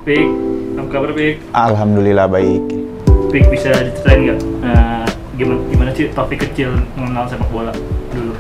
Pik, apa kabar Pik? Alhamdulillah baik. Pik bisa diceritain nggak gimana sih Taufik kecil mengenal sepak bola dulu?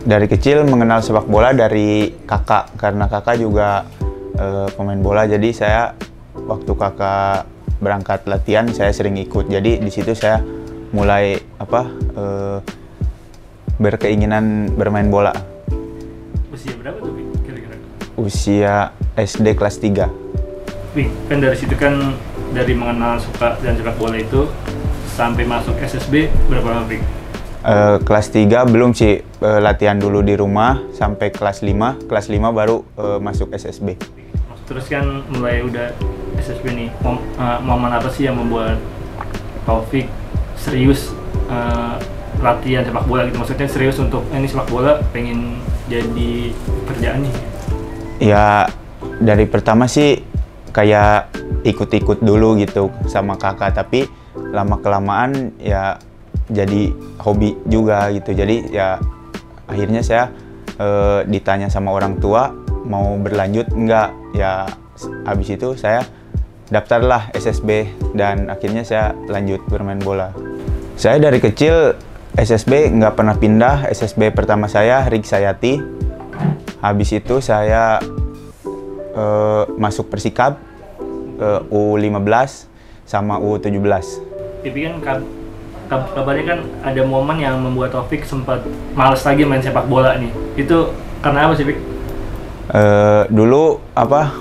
Dari kecil mengenal sepak bola dari kakak, karena kakak juga pemain bola. Jadi saya waktu kakak berangkat latihan saya sering ikut. Jadi di situ saya mulai berkeinginan bermain bola. Usia berapa tuh Pik kira-kira? Usia SD kelas 3. Pik, kan dari situ kan dari mengenal suka dan sepak bola itu sampai masuk SSB berapa lama Pik? Kelas 3 belum sih, latihan dulu di rumah sampai kelas 5. Kelas 5 baru masuk SSB. Terus kan mulai udah SSB nih, momen apa sih yang membuat Taufik serius latihan sepak bola gitu? Maksudnya serius untuk ini sepak bola pengen jadi pekerjaan nih? Ya dari pertama sih kayak ikut-ikut dulu gitu sama kakak, tapi lama-kelamaan ya jadi hobi juga gitu. Jadi ya akhirnya saya ditanya sama orang tua mau berlanjut enggak, ya habis itu saya daftarlah SSB dan akhirnya saya lanjut bermain bola. Saya dari kecil SSB nggak pernah pindah. SSB pertama saya Rig Sayati, habis itu saya masuk Persikab U15 sama U17. Tapi kan kabarnya kan ada momen yang membuat Taufik sempat males lagi main sepak bola nih. Itu karena apa sih, Pik? Dulu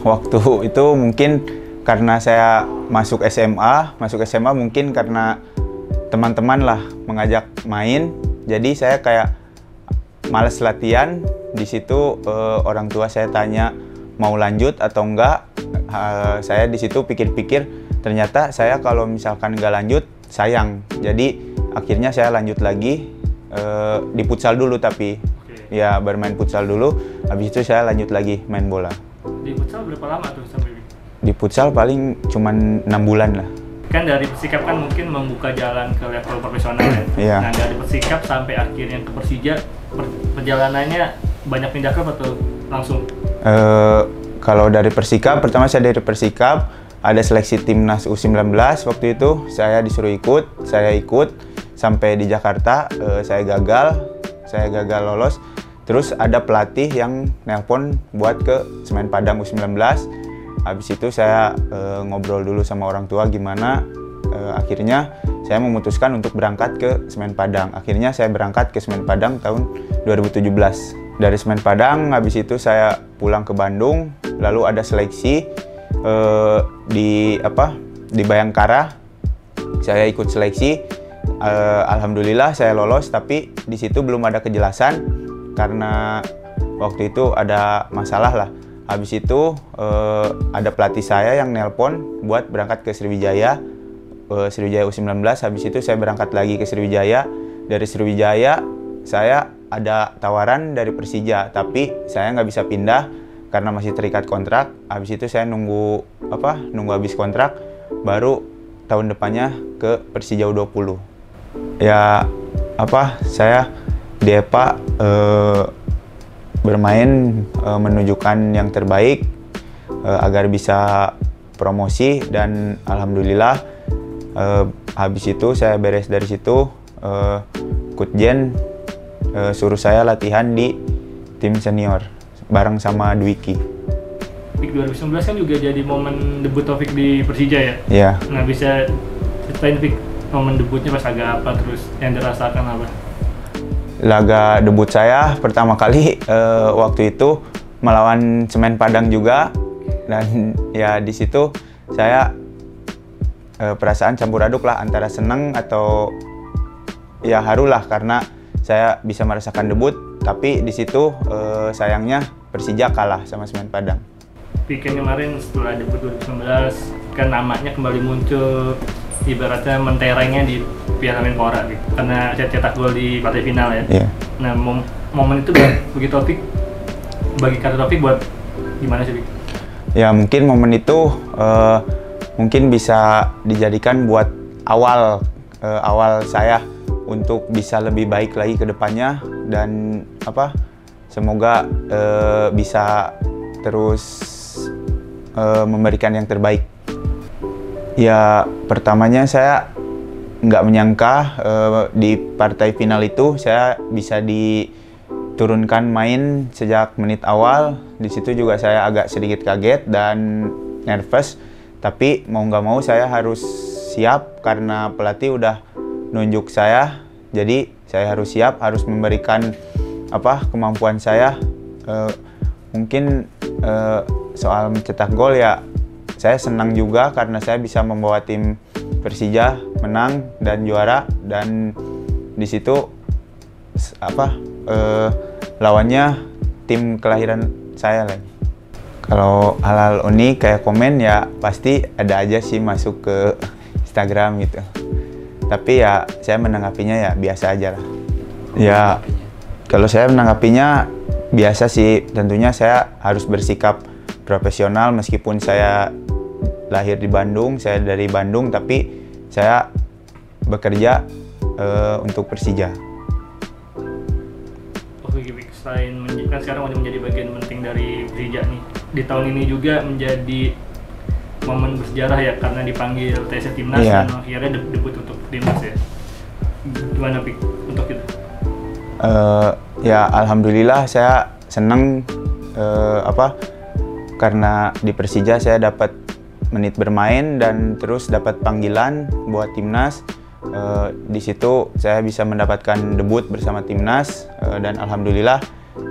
waktu itu mungkin karena saya masuk SMA mungkin karena teman-teman lah mengajak main, jadi saya kayak males latihan. Di situ orang tua saya tanya mau lanjut atau enggak. Saya di situ pikir-pikir, ternyata saya kalau misalkan nggak lanjut sayang. Jadi akhirnya saya lanjut lagi di futsal dulu, tapi ya bermain futsal dulu. Habis itu saya lanjut lagi main bola. Di futsal berapa lama tuh sampai? Di futsal paling cuman 6 bulan lah. Kan dari Persikap kan mungkin membuka jalan ke level profesional ya. Iya. Nah dari Persikap sampai akhirnya ke Persija, perjalanannya banyak pindah klub atau langsung? Kalau dari Persikap, pertama saya dari Persikap, ada seleksi timnas U19 waktu itu, saya disuruh ikut, saya ikut sampai di Jakarta, saya gagal lolos. Terus ada pelatih yang nelpon buat ke Semen Padang U19. Habis itu saya ngobrol dulu sama orang tua gimana, akhirnya saya memutuskan untuk berangkat ke Semen Padang. Akhirnya saya berangkat ke Semen Padang tahun 2017. Dari Semen Padang, habis itu saya pulang ke Bandung, lalu ada seleksi di Bayangkara. Saya ikut seleksi, alhamdulillah saya lolos, tapi di situ belum ada kejelasan karena waktu itu ada masalah lah. Habis itu ada pelatih saya yang nelpon buat berangkat ke Sriwijaya, Sriwijaya U19. Habis itu saya berangkat lagi ke Sriwijaya. Dari Sriwijaya saya ada tawaran dari Persija, tapi saya nggak bisa pindah karena masih terikat kontrak. Habis itu saya nunggu habis kontrak, baru tahun depannya ke Persija U20. Ya saya di EPA bermain menunjukkan yang terbaik agar bisa promosi, dan alhamdulillah habis itu saya beres dari situ, Kutjen suruh saya latihan di tim senior bareng sama Dwiki. Pik 2019 kan juga jadi momen debut Taufik di Persija ya? Iya. Nah bisa ceritain Pik momen debutnya pas agak apa, terus yang dirasakan apa? Laga debut saya pertama kali waktu itu melawan Semen Padang juga, dan ya di situ saya perasaan campur aduk lah, antara senang atau ya haru lah karena saya bisa merasakan debut, tapi di situ sayangnya Persija kalah sama Semen Padang. Weekend kemarin setelah debut 2019 kan namanya kembali muncul, ibaratnya menterengnya di Piala Menpora gitu, karena saya cetak gol di partai final ya. Yeah. Nah momen itu bagi Taufik, bagi kata Taufik buat gimana sih? Ya mungkin momen itu mungkin bisa dijadikan buat awal saya untuk bisa lebih baik lagi ke depannya, dan semoga bisa terus memberikan yang terbaik. Ya, pertamanya saya nggak menyangka di partai final itu saya bisa diturunkan main sejak menit awal. Di situ juga saya agak sedikit kaget dan nervous. Tapi mau nggak mau saya harus siap karena pelatih udah nunjuk saya. Jadi saya harus siap, harus memberikan kemampuan saya. Mungkin soal mencetak gol ya, saya senang juga karena saya bisa membawa tim Persija menang dan juara, dan di situ lawannya tim kelahiran saya lagi. Kalau hal-hal unik kayak komen ya pasti ada aja sih masuk ke Instagram gitu. Tapi ya saya menanggapinya ya biasa aja lah. Ya kalau saya menanggapinya biasa sih, tentunya saya harus bersikap profesional meskipun saya lahir di Bandung, saya dari Bandung, tapi saya bekerja untuk Persija. Oke, selain kan sekarang udah menjadi bagian penting dari Persija nih, di tahun ini juga menjadi momen bersejarah ya karena dipanggil TC Timnas dan akhirnya debut untuk Timnas ya. Gimana Pik untuk itu? Ya alhamdulillah saya senang karena di Persija saya dapat menit bermain dan terus dapat panggilan buat Timnas. Di situ saya bisa mendapatkan debut bersama Timnas dan alhamdulillah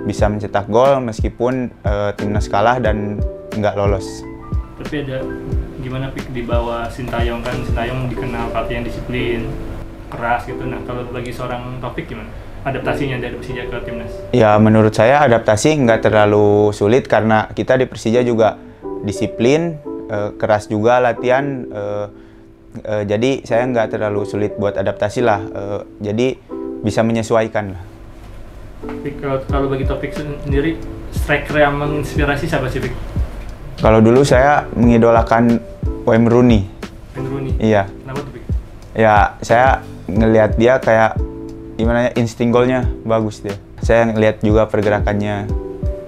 bisa mencetak gol meskipun Timnas kalah dan nggak lolos. Tapi ada gimana Pik di bawah Sintayong, kan Sintayong dikenal pelatih yang disiplin, keras gitu. Nah kalau bagi seorang Taufik gimana adaptasinya dari Persija ke Timnas? Ya menurut saya adaptasi nggak terlalu sulit karena kita di Persija juga disiplin, keras juga latihan, jadi saya nggak terlalu sulit buat adaptasi lah, jadi bisa menyesuaikan lah. Kalau bagi Taufik sendiri, striker yang menginspirasi siapa sih Pik? Kalau dulu saya mengidolakan Wayne Rooney. Wayne Rooney? Iya. Kenapa tuh Pik? Ya saya ngelihat dia kayak gimana ya, insting golnya bagus dia. Saya ngelihat juga pergerakannya.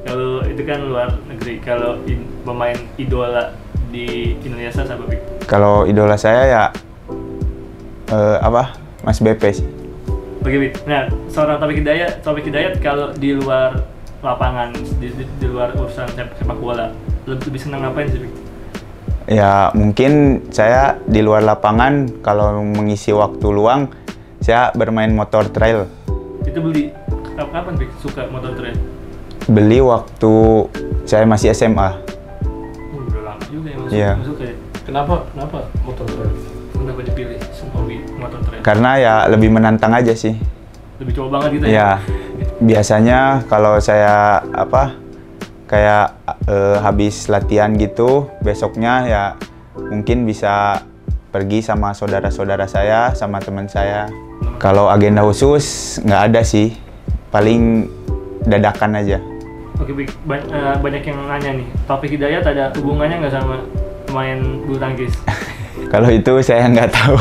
Kalau itu kan luar negeri, kalau pemain idola di Indonesia siapa Pik? Kalau idola saya ya Mas BP sih. Oke Pik. Nah, seorang Taufik Hidayat kalau di luar lapangan, di luar urusan sepak bola, lebih senang ngapain sih Pik? Ya mungkin saya di luar lapangan kalau mengisi waktu luang saya bermain motor trail. Itu beli kapan Pik suka motor trail? Beli waktu saya masih SMA. Udah lama juga ya masuk ya. Kenapa motor trail? Kenapa dipilih hobi motor trail? Karena ya lebih menantang aja sih. Lebih coba banget gitu ya? Ya, biasanya kalau saya kayak habis latihan gitu, besoknya ya mungkin bisa pergi sama saudara-saudara saya, sama teman saya. Kalau agenda khusus nggak ada sih, paling dadakan aja. Oke, banyak yang nanya nih, Taufik Hidayat ada hubungannya nggak sama pemain bulu tangkis? Kalau itu saya nggak tahu.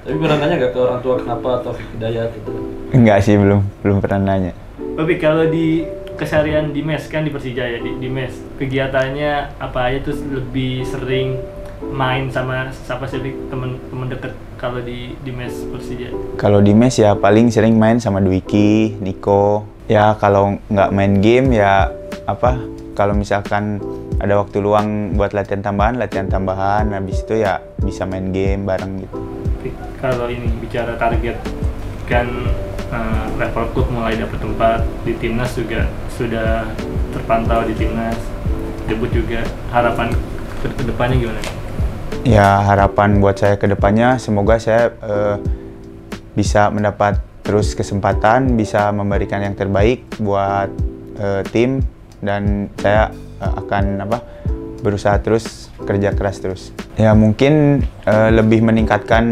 Tapi pernah nanya nggak ke orang tua kenapa Taufik Hidayat itu? Enggak sih, belum pernah nanya. Tapi kalau di keseharian di mes kan di Persija ya, di mes kegiatannya apa aja tuh, lebih sering main sama siapa sih temen deket kalau di mes Persija? Kalau di mes ya paling sering main sama Dwiki, Niko. Ya kalau nggak main game ya kalau misalkan ada waktu luang buat latihan tambahan, habis itu ya bisa main game bareng gitu. Kalau ini bicara target kan, level klub mulai dapat tempat di Timnas juga sudah terpantau di Timnas, debut juga, harapan ke depannya gimana? Ya harapan buat saya ke depannya semoga saya bisa mendapat terus kesempatan, bisa memberikan yang terbaik buat tim, dan saya akan berusaha terus, kerja keras terus. Ya mungkin lebih meningkatkan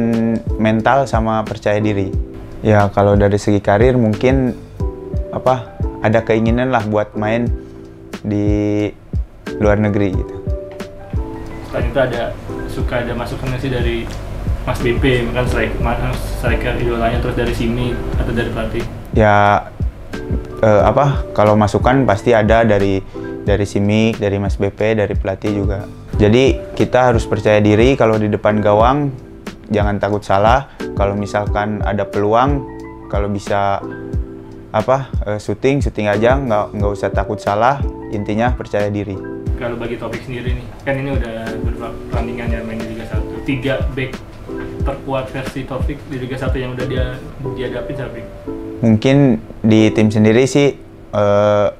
mental sama percaya diri. Ya kalau dari segi karir mungkin ada keinginan lah buat main di luar negeri gitu. Selain itu ada masukan sih dari Mas BP, kan striker idolanya, terus dari Simi atau dari pelatih? Ya kalau masukan pasti ada dari dari Simic, dari Mas BP, dari pelatih juga. Jadi kita harus percaya diri kalau di depan gawang, jangan takut salah. Kalau misalkan ada peluang, kalau bisa syuting aja, nggak usah takut salah. Intinya percaya diri. Kalau bagi Taufik sendiri nih, kan ini udah beberapa pertandingan yang main di Liga 1. 3 back terkuat versi Taufik di Liga 1 yang udah dihadapin siapa? Mungkin di tim sendiri sih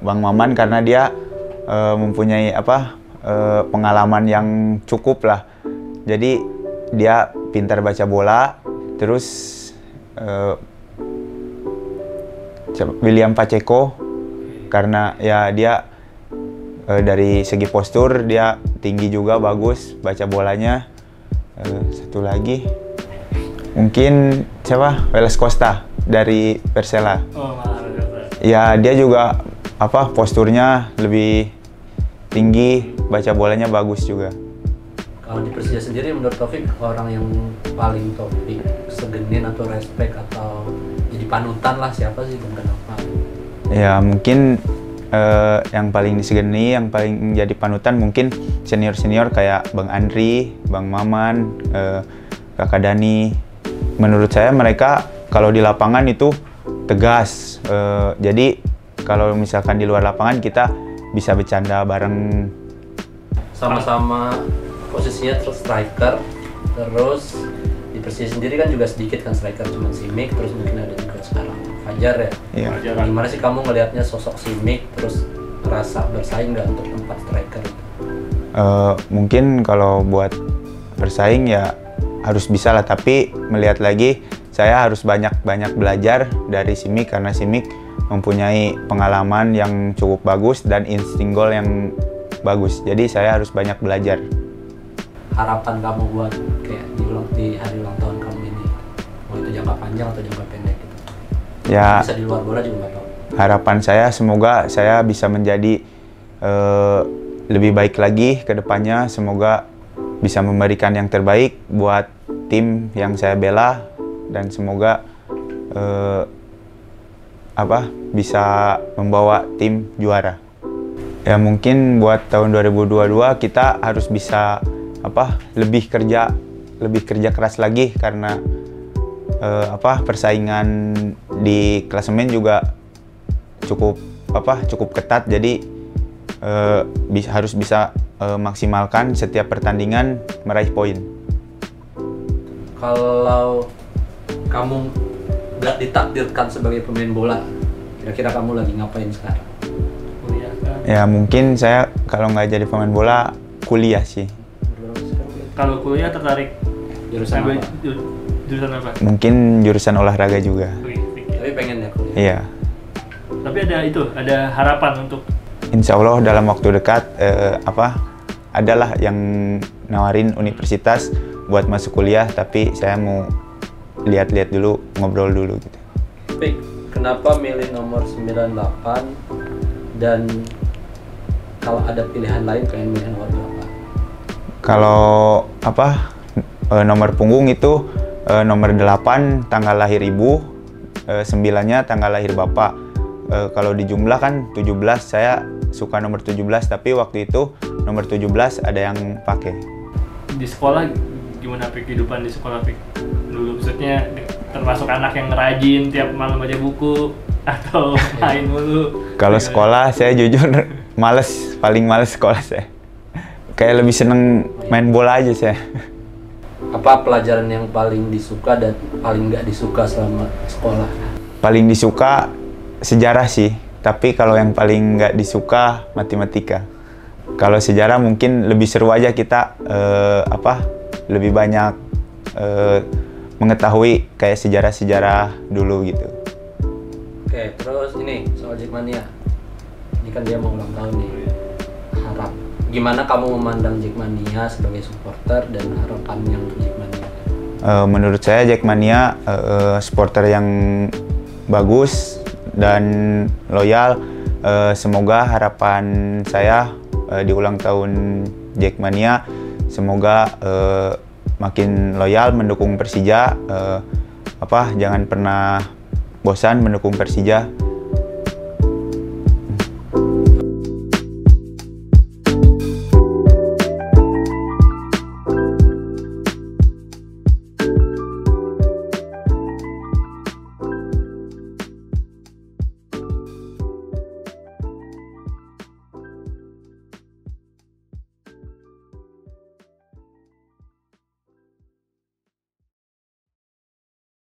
Bang Maman, karena dia mempunyai pengalaman yang cukup lah. Jadi dia pintar baca bola. Terus William Pacheco, karena ya dia dari segi postur dia tinggi juga, bagus baca bolanya. Satu lagi mungkin siapa? Velas Costa dari Persela. Oh, malah. Ya dia juga posturnya lebih tinggi, baca bolanya bagus juga. Kalau di Persija sendiri menurut Taufik, orang yang paling Taufik segenin atau respect atau jadi panutan lah siapa sih, dan kenapa? Ya mungkin yang paling disegani, yang paling jadi panutan mungkin senior-senior kayak Bang Andri, Bang Maman, Kakak Dani. Menurut saya mereka kalau di lapangan itu tegas. Jadi kalau misalkan di luar lapangan kita bisa bercanda bareng. Sama-sama posisinya terus striker, terus di Persija sendiri kan juga sedikit kan striker, cuma Simic, terus mungkin ada juga sekarang Fajar ya. Iya. Gimana sih kamu ngelihatnya sosok Simic, terus rasa bersaing nggak untuk tempat striker? Mungkin kalau buat bersaing ya harus bisa lah, tapi melihat lagi saya harus banyak belajar dari Simic, karena Simic mempunyai pengalaman yang cukup bagus dan insting gol yang bagus. Jadi saya harus banyak belajar. Harapan kamu buat kayak di hari ulang tahun kamu ini, mau itu jangka panjang atau jangka pendek gitu? Ya, bisa di luar bola juga nggak tahu. harapan saya semoga saya bisa menjadi lebih baik lagi ke depannya. Semoga bisa memberikan yang terbaik buat tim yang saya bela, dan semoga bisa membawa tim juara. Ya mungkin buat tahun 2022 kita harus bisa lebih kerja keras lagi, karena persaingan di klasemen juga cukup ketat. Jadi harus bisa maksimalkan setiap pertandingan meraih poin. Kalau kamu nggak ditakdirkan sebagai pemain bola, kira-kira kamu lagi ngapain sekarang? Kuliah kan? Ya mungkin saya kalau nggak jadi pemain bola, kuliah sih. Kalau kuliah tertarik Jurusan ambil apa? jurusan apa? Mungkin jurusan olahraga juga. Wih, Tapi pengen ya kuliah? Iya. Tapi ada harapan untuk Insya Allah dalam waktu dekat adalah yang nawarin universitas buat masuk kuliah, tapi saya mau lihat-lihat dulu, ngobrol dulu gitu. Tapi kenapa milih nomor 98, dan kalau ada pilihan lain pengen milih nomor berapa? Kalau nomor punggung itu nomor 8 tanggal lahir ibu, 9-nya tanggal lahir bapak. Kalau di jumlah kan 17, saya suka nomor 17, tapi waktu itu nomor 17 ada yang pakai. di sekolah gimana Pik, kehidupan di sekolah Pik? Dulu maksudnya termasuk anak yang rajin tiap malam baca buku atau main mulu? Kalau sekolah saya jujur paling males sekolah saya. Kayak lebih seneng main bola aja saya. Apa pelajaran yang paling disuka dan paling nggak disuka selama sekolah? Paling disuka sejarah sih, tapi kalau yang paling nggak disuka matematika. Kalau sejarah mungkin lebih seru aja kita lebih banyak mengetahui kayak sejarah-sejarah dulu gitu. Oke, terus ini soal Jackmania. Ini kan dia mau ulang tahun nih. Gimana kamu memandang Jackmania sebagai supporter dan harapannya untuk Jackmania? Menurut saya Jackmania supporter yang bagus dan loyal. Semoga harapan saya di ulang tahun Jackmania, semoga makin loyal mendukung Persija. Jangan pernah bosan mendukung Persija.